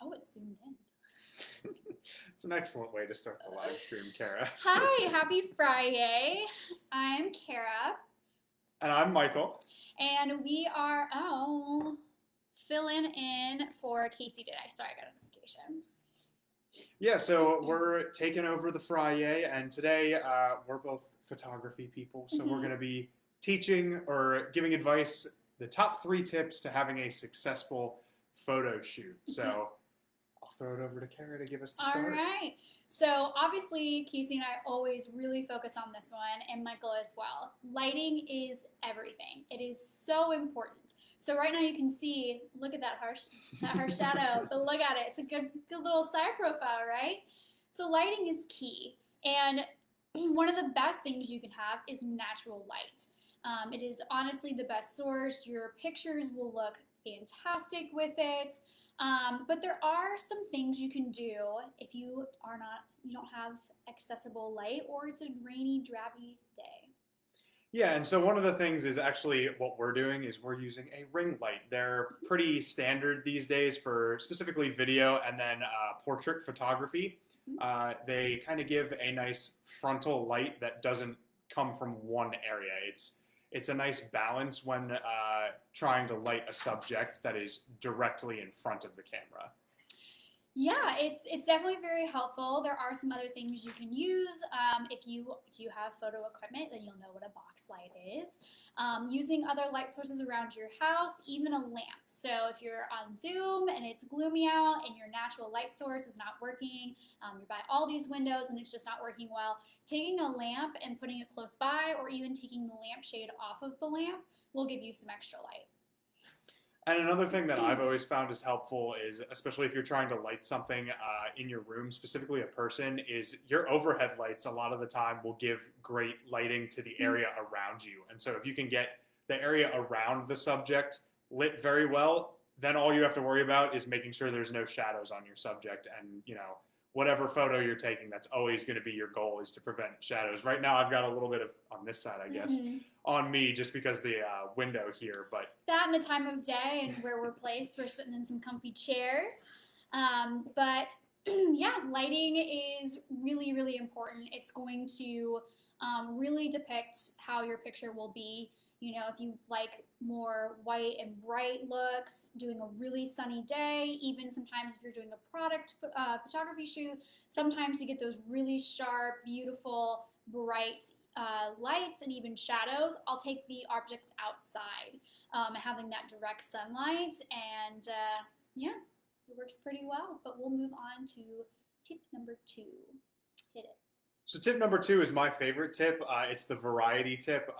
Oh, it's zoomed in. It's an excellent way to start the live stream, Cara. Hi, happy Friday. I'm Cara. And I'm Michael. And we are, filling in for Casey today. Sorry, I got a notification. Yeah, so we're taking over the FriYAY, and today we're both photography people, so we're going to be teaching or giving advice, the top 3 tips to having a successful photo shoot. So I'll throw it over to Cara to give us the start. All right. So obviously, Casey and I always really focus on this one, and Michael as well. Lighting is everything. It is so important. So right now you can see, look at that harsh shadow, but look at it. It's a good little side profile, right? So lighting is key. And one of the best things you can have is natural light. It is honestly the best source. Your pictures will look fantastic with it. But there are some things you can do if you don't have accessible light or it's a rainy, drabby day. Yeah, and so one of the things is actually what we're doing is we're using a ring light. They're pretty standard these days for specifically video and then portrait photography. They kind of give a nice frontal light that doesn't come from one area. It's a nice balance when trying to light a subject that is directly in front of the camera. Yeah, it's definitely very helpful. There are some other things you can use. If you do have photo equipment, then you'll know what a box light is. Using other light sources around your house, even a lamp. So if you're on Zoom and it's gloomy out and your natural light source is not working, you're by all these windows and it's just not working well, taking a lamp and putting it close by or even taking the lampshade off of the lamp will give you some extra light. And another thing that I've always found is helpful is, especially if you're trying to light something in your room, specifically a person, is your overhead lights a lot of the time will give great lighting to the area around you. And so if you can get the area around the subject lit very well, then all you have to worry about is making sure there's no shadows on your subject. And, whatever photo you're taking, that's always going to be your goal, is to prevent shadows. Right now I've got a little bit of, on this side, I guess, on me just because the window here. But that and the time of day and where we're placed, we're sitting in some comfy chairs. But yeah, lighting is really, really important. It's going to really depict how your picture will be. If you like more white and bright looks, doing a really sunny day, even sometimes if you're doing a product photography shoot, sometimes you get those really sharp, beautiful, bright lights and even shadows. I'll take the objects outside, having that direct sunlight, and yeah, it works pretty well. But we'll move on to tip number 2. Hit it. So tip number 2 is my favorite tip. It's the variety tip.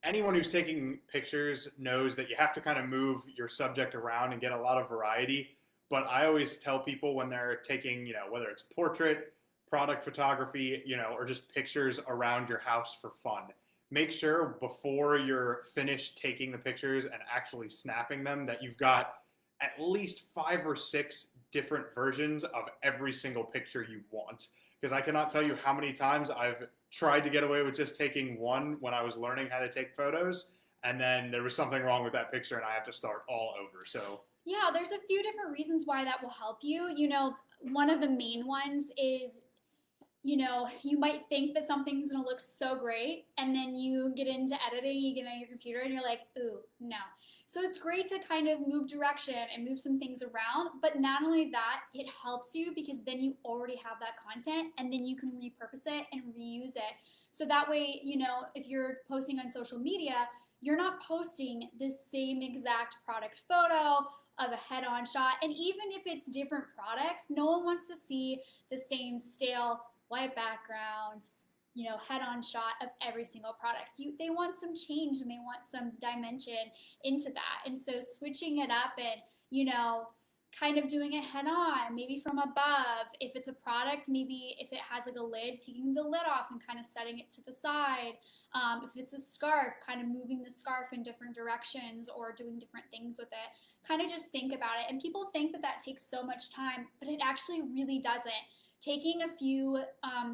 Anyone who's taking pictures knows that you have to kind of move your subject around and get a lot of variety. But I always tell people when they're taking, whether it's portrait, product photography, or just pictures around your house for fun, make sure before you're finished taking the pictures and actually snapping them that you've got at least 5 or 6 different versions of every single picture you want. Because I cannot tell you how many times I've tried to get away with just taking one when I was learning how to take photos, and then there was something wrong with that picture and I have to start all over. So yeah, there's a few different reasons why that will help you. One of the main ones is, you might think that something's going to look so great, and then you get into editing, you get on your computer, and you're like, ooh, no. So it's great to kind of move direction and move some things around, but not only that, it helps you because then you already have that content, and then you can repurpose it and reuse it. So that way, if you're posting on social media, you're not posting the same exact product photo of a head-on shot, and even if it's different products, no one wants to see the same stale white background, head-on shot of every single product. They want some change and they want some dimension into that. And so switching it up and, kind of doing it head-on, maybe from above. If it's a product, maybe if it has like a lid, taking the lid off and kind of setting it to the side. If it's a scarf, kind of moving the scarf in different directions or doing different things with it. Kind of just think about it. And people think that takes so much time, but it actually really doesn't. Taking a few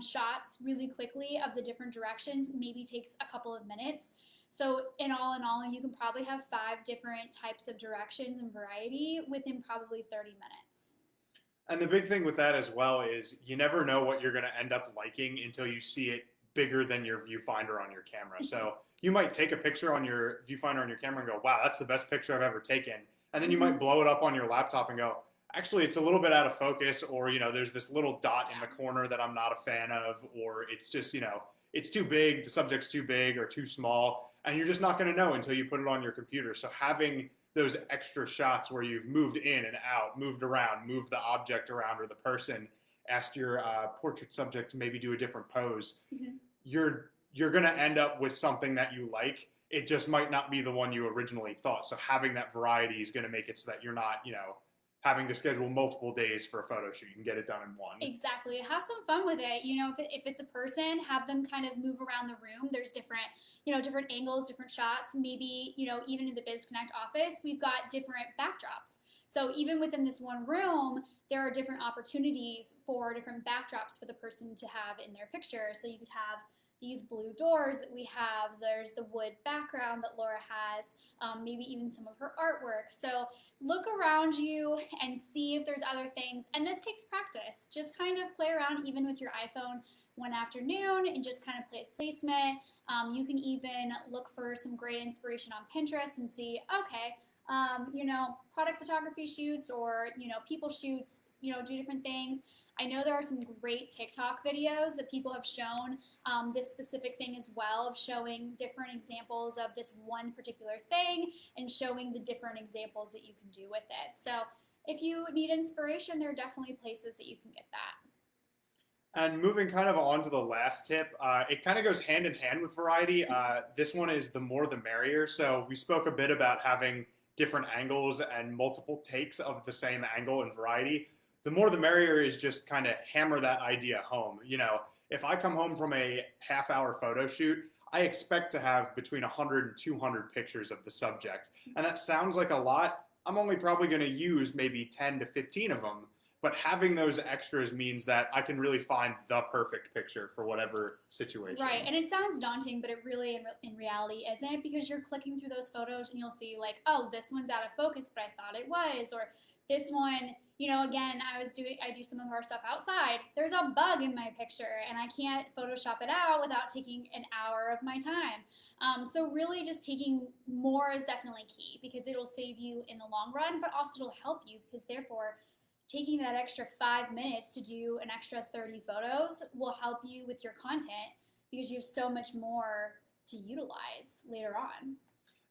shots really quickly of the different directions maybe takes a couple of minutes. So in all, you can probably have 5 different types of directions and variety within probably 30 minutes. And the big thing with that as well is you never know what you're going to end up liking until you see it bigger than your viewfinder on your camera. So you might take a picture on your viewfinder on your camera and go, wow, that's the best picture I've ever taken. And then you might blow it up on your laptop and go, actually, it's a little bit out of focus, or, there's this little dot in the corner that I'm not a fan of, or it's just, it's too big, the subject's too big or too small. And you're just not going to know until you put it on your computer. So having those extra shots where you've moved in and out, moved around, moved the object around or the person, asked your portrait subject to maybe do a different pose, you're going to end up with something that you like. It just might not be the one you originally thought. So having that variety is going to make it so that you're not, having to schedule multiple days for a photo shoot. You can get it done in one. Exactly. Have some fun with it. If it's a person, have them kind of move around the room. There's different angles, different shots. Maybe, even in the Biz Connect office, we've got different backdrops. So even within this one room, there are different opportunities for different backdrops for the person to have in their picture. So you could have these blue doors that we have. There's the wood background that Laura has, maybe even some of her artwork. So look around you and see if there's other things. And this takes practice. Just kind of play around even with your iPhone one afternoon and just kind of play with placement. You can even look for some great inspiration on Pinterest and see, okay, product photography shoots or, people shoots, do different things. I know there are some great TikTok videos that people have shown this specific thing as well, of showing different examples of this one particular thing and showing the different examples that you can do with it. So if you need inspiration, there are definitely places that you can get that. And moving kind of on to the last tip, it kind of goes hand in hand with variety. This one is the more the merrier. So we spoke a bit about having different angles and multiple takes of the same angle in variety. The more the merrier is just kind of hammer that idea home. If I come home from a half-hour photo shoot, I expect to have between 100 and 200 pictures of the subject. And that sounds like a lot. I'm only probably going to use maybe 10 to 15 of them. But having those extras means that I can really find the perfect picture for whatever situation. Right, and it sounds daunting, but it really, in reality, isn't, because you're clicking through those photos and you'll see, like, oh, this one's out of focus, but I thought it was, or this one, again, I do some of our stuff outside. There's a bug in my picture, and I can't Photoshop it out without taking an hour of my time. So really just taking more is definitely key, because it'll save you in the long run, but also it'll help you, because therefore taking that extra 5 minutes to do an extra 30 photos will help you with your content, because you have so much more to utilize later on.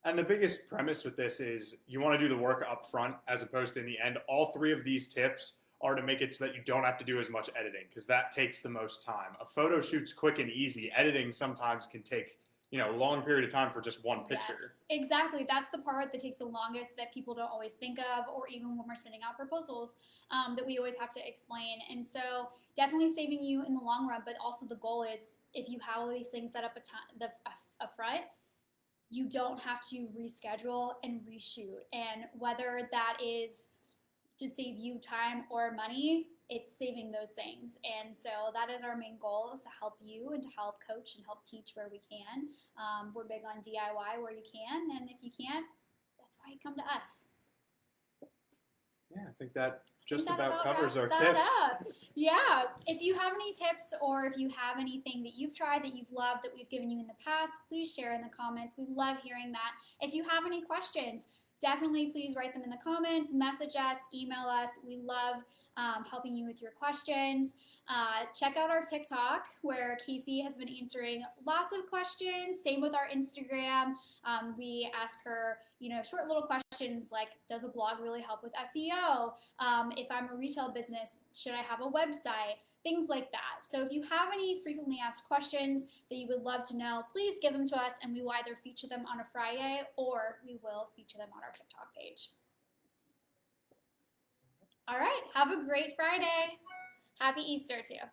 And the biggest premise with this is you want to do the work up front as opposed to in the end. All three of these tips are to make it so that you don't have to do as much editing, because that takes the most time. A photo shoot's quick and easy. Editing sometimes can take a long period of time for just one picture. Yes, exactly. That's the part that takes the longest, that people don't always think of, or even when we're sending out proposals, that we always have to explain. And so definitely saving you in the long run, but also the goal is, if you have all these things set up up front, you don't have to reschedule and reshoot. And whether that is to save you time or money, it's saving those things. And so that is our main goal, is to help you and to help coach and help teach where we can. We're big on DIY where you can, and if you can't, that's why you come to us. Yeah, I think that just about covers our tips. Yeah, if you have any tips, or if you have anything that you've tried that you've loved that we've given you in the past, please share in the comments. We love hearing that. If you have any questions, definitely please write them in the comments, message us, email us. We love helping you with your questions. Check out our TikTok, where Casey has been answering lots of questions. Same with our Instagram. We ask her, short little questions like, does a blog really help with SEO? If I'm a retail business, should I have a website? Things like that. So if you have any frequently asked questions that you would love to know, please give them to us, and we will either feature them on a FriYAY, or we will feature them on our TikTok page. All right, have a great Friday. Happy Easter too.